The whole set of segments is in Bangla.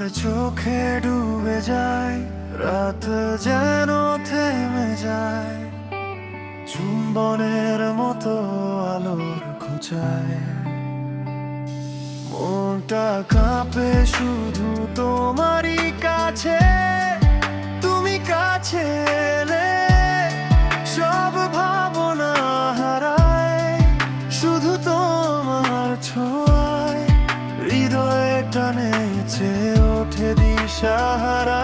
তোমার চোখে ডুবে যায়, রাত যেন থেমে যায়, চুম্বনের মতো আলোর খোঁজায়। মনটা কাঁপে শুধু তোমারই কাছে, তুমি কাছে এলে সব ভাবনা হারায়, শুধু তোমার ছোঁয়ায় হৃদয়ে টানে চেয়ে ওঠে দিশাহারা।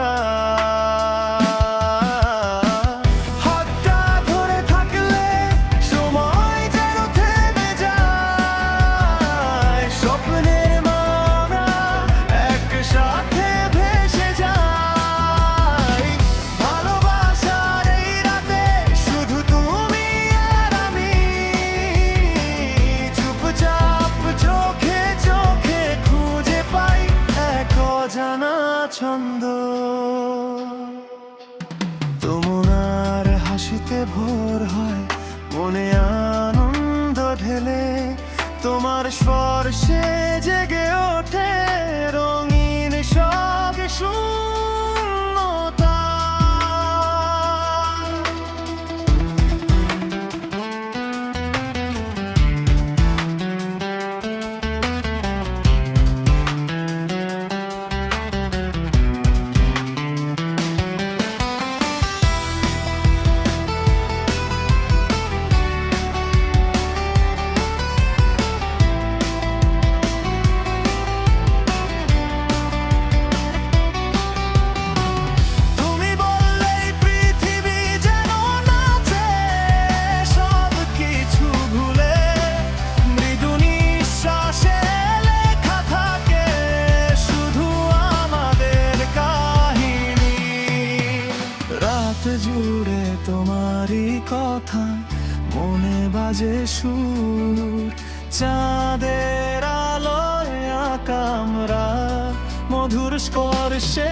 জানা ছন্দ তোমার হাসিতে ভোর হয়, মনে আনন্দ ঢেলে তোমার স্পর্শে জেগে ওঠে রঙিন সব শূন্যতা। জুড়ে তোমারই কথা মনে বাজে সুর, চাঁদের আলোয় আঁকা আমরা মধুর স্পর্শে